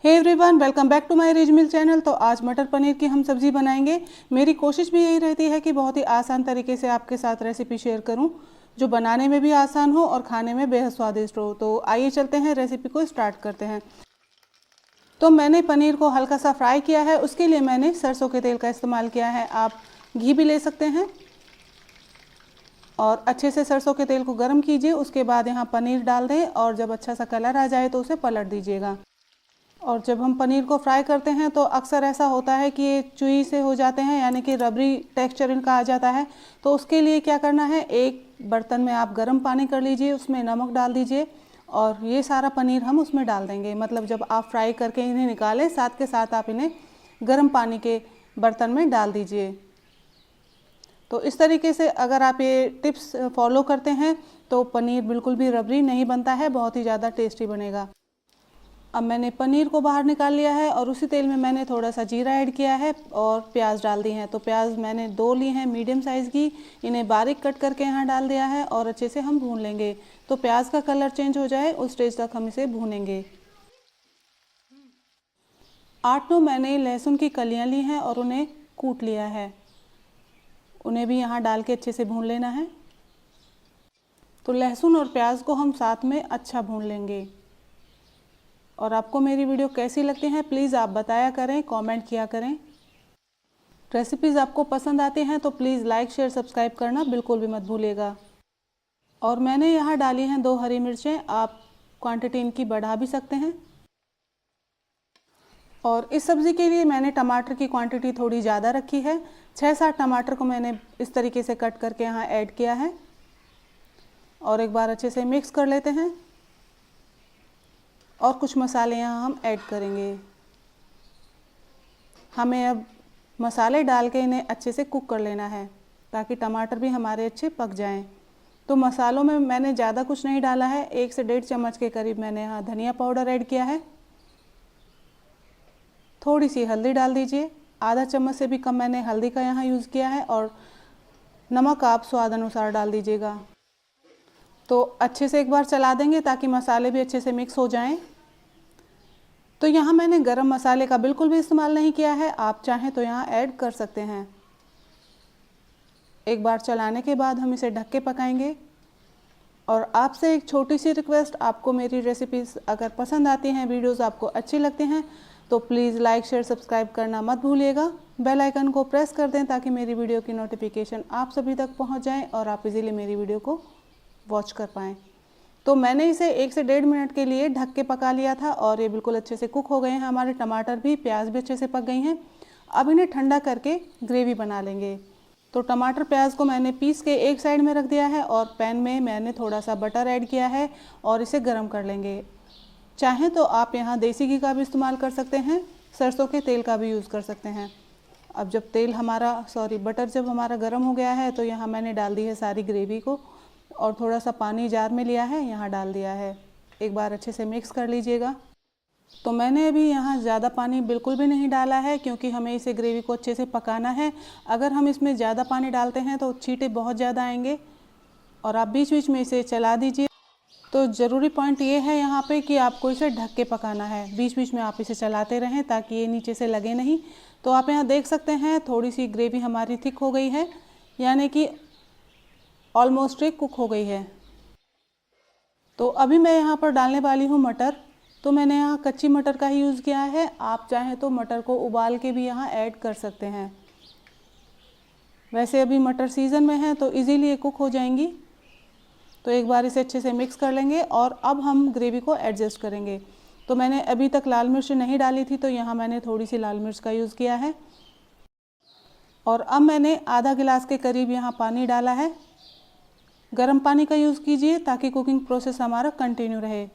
Hey everyone, welcome back to my rich mill channel. तो आज मटर पनीर की हम सब्ज़ी बनाएंगे। मेरी कोशिश भी यही रहती है कि बहुत ही आसान तरीके से आपके साथ रेसिपी शेयर करूं, जो बनाने में भी आसान हो और खाने में बेहद स्वादिष्ट हो। तो आइए चलते हैं, रेसिपी को स्टार्ट करते हैं। तो मैंने पनीर को हल्का सा फ्राई किया है। उसके लिए मैंने सरसों के तेल का इस्तेमाल किया है। आप घी भी ले सकते हैं। और अच्छे से सरसों के तेल को गर्म कीजिए। उसके बाद यहाँ पनीर डाल दें और जब अच्छा सा कलर आ जाए तो उसे पलट दीजिएगा। और जब हम पनीर को फ्राई करते हैं तो अक्सर ऐसा होता है कि ये चुई से हो जाते हैं, यानी कि रबरी टेक्सचर इनका आ जाता है। तो उसके लिए क्या करना है, एक बर्तन में आप गर्म पानी कर लीजिए, उसमें नमक डाल दीजिए और ये सारा पनीर हम उसमें डाल देंगे। मतलब जब आप फ्राई करके इन्हें निकालें, साथ के साथ आप इन्हें गर्म पानी के बर्तन में डाल दीजिए। तो इस तरीके से अगर आप ये टिप्स फॉलो करते हैं तो पनीर बिल्कुल भी रबरी नहीं बनता है, बहुत ही ज़्यादा टेस्टी बनेगा। अब मैंने पनीर को बाहर निकाल लिया है और उसी तेल में मैंने थोड़ा सा जीरा ऐड किया है और प्याज डाल दी हैं। तो प्याज मैंने 2 ली हैं मीडियम साइज़ की, इन्हें बारीक कट करके यहाँ डाल दिया है और अच्छे से हम भून लेंगे। तो प्याज का कलर चेंज हो जाए उस स्टेज तक हम इसे भूनेंगे। 8-9 मैंने लहसुन की कलियाँ ली हैं और उन्हें कूट लिया है, उन्हें भी यहाँ डाल के अच्छे से भून लेना है। तो लहसुन और प्याज को हम साथ में अच्छा भून लेंगे। और आपको मेरी वीडियो कैसी लगती हैं प्लीज़ आप बताया करें, कमेंट किया करें। रेसिपीज़ आपको पसंद आती हैं तो प्लीज़ लाइक शेयर सब्सक्राइब करना बिल्कुल भी मत भूलिएगा। और मैंने यहाँ डाली हैं 2 हरी मिर्चें, आप क्वांटिटी इनकी बढ़ा भी सकते हैं। और इस सब्ज़ी के लिए मैंने टमाटर की क्वांटिटी थोड़ी ज़्यादा रखी है। 6-7 टमाटर को मैंने इस तरीके से कट करके यहाँ ऐड किया है और एक बार अच्छे से मिक्स कर लेते हैं। और कुछ मसाले यहाँ हम ऐड करेंगे। हमें अब मसाले डाल के इन्हें अच्छे से कुक कर लेना है ताकि टमाटर भी हमारे अच्छे पक जाएं। तो मसालों में मैंने ज़्यादा कुछ नहीं डाला है, 1 से 1.5 चम्मच के करीब मैंने यहाँ धनिया पाउडर ऐड किया है। थोड़ी सी हल्दी डाल दीजिए, आधा चम्मच से भी कम मैंने हल्दी का यहाँ यूज़ किया है। और नमक आप स्वाद अनुसार डाल दीजिएगा। तो अच्छे से एक बार चला देंगे ताकि मसाले भी अच्छे से मिक्स हो जाएं। तो यहाँ मैंने गरम मसाले का बिल्कुल भी इस्तेमाल नहीं किया है, आप चाहें तो यहाँ ऐड कर सकते हैं। एक बार चलाने के बाद हम इसे ढक के पकाएंगे। और आपसे एक छोटी सी रिक्वेस्ट, आपको मेरी रेसिपीज़ अगर पसंद आती हैं, वीडियोज़ आपको अच्छी लगती हैं तो प्लीज़ लाइक शेयर सब्सक्राइब करना मत भूलिएगा। बेल आइकन को प्रेस कर दें ताकि मेरी वीडियो की नोटिफिकेशन आप सभी तक पहुँच जाएँ और आप इजीली मेरी वीडियो को वॉच कर पाएँ। तो मैंने इसे 1 से 1.5 मिनट के लिए ढक के पका लिया था और ये बिल्कुल अच्छे से कुक हो गए हैं। हमारे टमाटर भी, प्याज भी अच्छे से पक गई हैं। अब इन्हें ठंडा करके ग्रेवी बना लेंगे। तो टमाटर प्याज को मैंने पीस के एक साइड में रख दिया है और पैन में मैंने थोड़ा सा बटर ऐड किया है और इसे गर्म कर लेंगे। चाहें तो आप यहाँ देसी घी का भी इस्तेमाल कर सकते हैं, सरसों के तेल का भी यूज़ कर सकते हैं। अब जब बटर जब हमारा गर्म हो गया है तो यहाँ मैंने डाल दी है सारी ग्रेवी को और थोड़ा सा पानी जार में लिया है, यहाँ डाल दिया है। एक बार अच्छे से मिक्स कर लीजिएगा। तो मैंने अभी यहाँ ज़्यादा पानी बिल्कुल भी नहीं डाला है क्योंकि हमें इसे ग्रेवी को अच्छे से पकाना है। अगर हम इसमें ज़्यादा पानी डालते हैं तो छींटे बहुत ज़्यादा आएंगे। और आप बीच बीच में इसे चला दीजिए। तो ज़रूरी पॉइंट ये है यहाँ पे कि आपको इसे ढक के पकाना है, बीच बीच में आप इसे चलाते रहें ताकि ये नीचे से लगे नहीं। तो आप यहाँ देख सकते हैं थोड़ी सी ग्रेवी हमारी थिक हो गई है, यानी कि ऑलमोस्ट कुक हो गई है। तो अभी मैं यहाँ पर डालने वाली हूँ मटर। तो मैंने यहाँ कच्ची मटर का ही यूज़ किया है, आप चाहें तो मटर को उबाल के भी यहाँ ऐड कर सकते हैं। वैसे अभी मटर सीज़न में है तो इजीली ये कुक हो जाएंगी। तो एक बार इसे अच्छे से मिक्स कर लेंगे और अब हम ग्रेवी को एडजस्ट करेंगे। तो मैंने अभी तक लाल मिर्च नहीं डाली थी तो यहाँ मैंने थोड़ी सी लाल मिर्च का यूज़ किया है। और अब मैंने आधा गिलास के करीब यहाँ पानी डाला है। गर्म पानी का यूज़ कीजिए ताकि कुकिंग प्रोसेस हमारा कंटिन्यू रहे।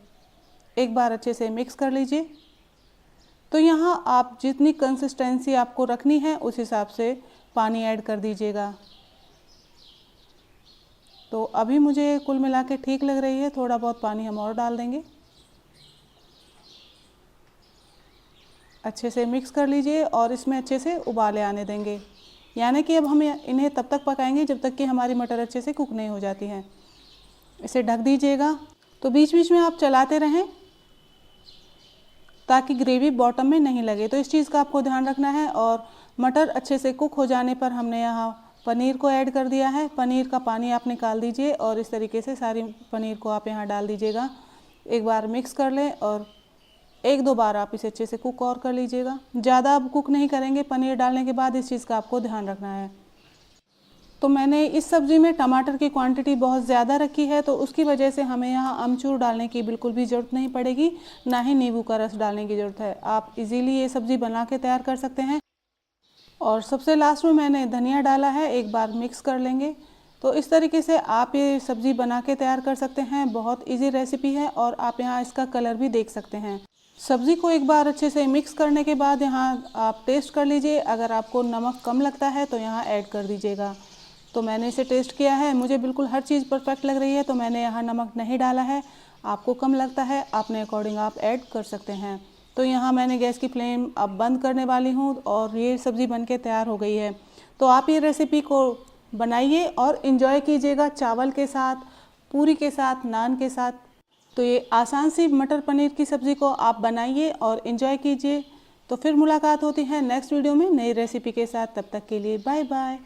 एक बार अच्छे से मिक्स कर लीजिए। तो यहाँ आप जितनी कंसिस्टेंसी आपको रखनी है उस हिसाब से पानी ऐड कर दीजिएगा। तो अभी मुझे कुल मिला के ठीक लग रही है, थोड़ा बहुत पानी हम और डाल देंगे। अच्छे से मिक्स कर लीजिए और इसमें अच्छे से उबाले आने देंगे, यानी कि अब हम इन्हें तब तक पकाएंगे जब तक कि हमारी मटर अच्छे से कुक नहीं हो जाती हैं। इसे ढक दीजिएगा। तो बीच बीच में आप चलाते रहें। ताकि ग्रेवी बॉटम में नहीं लगे। तो इस चीज़ का आपको ध्यान रखना है। और मटर अच्छे से कुक हो जाने पर हमने यहाँ पनीर को ऐड कर दिया है। पनीर का पानी आप निकाल दीजिए और इस तरीके से सारी पनीर को आप यहाँ डाल दीजिएगा। एक बार मिक्स कर लें और एक दो बार आप इसे अच्छे से कुक और कर लीजिएगा। ज़्यादा आप कुक नहीं करेंगे पनीर डालने के बाद, इस चीज़ का आपको ध्यान रखना है। तो मैंने इस सब्ज़ी में टमाटर की क्वांटिटी बहुत ज़्यादा रखी है, तो उसकी वजह से हमें यहाँ अमचूर डालने की बिल्कुल भी ज़रूरत नहीं पड़ेगी, ना ही नींबू का रस डालने की ज़रूरत है। आप इजीली ये सब्ज़ी बना के तैयार कर सकते हैं। और सबसे लास्ट में मैंने धनिया डाला है, एक बार मिक्स कर लेंगे। तो इस तरीके से आप ये सब्ज़ी बना के तैयार कर सकते हैं। बहुत ईजी रेसिपी है और आप यहाँ इसका कलर भी देख सकते हैं। सब्ज़ी को एक बार अच्छे से मिक्स करने के बाद यहाँ आप टेस्ट कर लीजिए। अगर आपको नमक कम लगता है तो यहाँ ऐड कर दीजिएगा। तो मैंने इसे टेस्ट किया है, मुझे बिल्कुल हर चीज़ परफेक्ट लग रही है, तो मैंने यहाँ नमक नहीं डाला है। आपको कम लगता है, अपने अकॉर्डिंग आप ऐड कर सकते हैं। तो यहाँ मैंने गैस की फ्लेम अब बंद करने वाली हूँ और ये सब्ज़ी बनके तैयार हो गई है। तो आप ये रेसिपी को बनाइए और इन्जॉय कीजिएगा चावल के साथ, पूरी के साथ, नान के साथ। तो ये आसान सी मटर पनीर की सब्ज़ी को आप बनाइए और इन्जॉय कीजिए। तो फिर मुलाकात होती है नेक्स्ट वीडियो में नई रेसिपी के साथ। तब तक के लिए बाय बाय।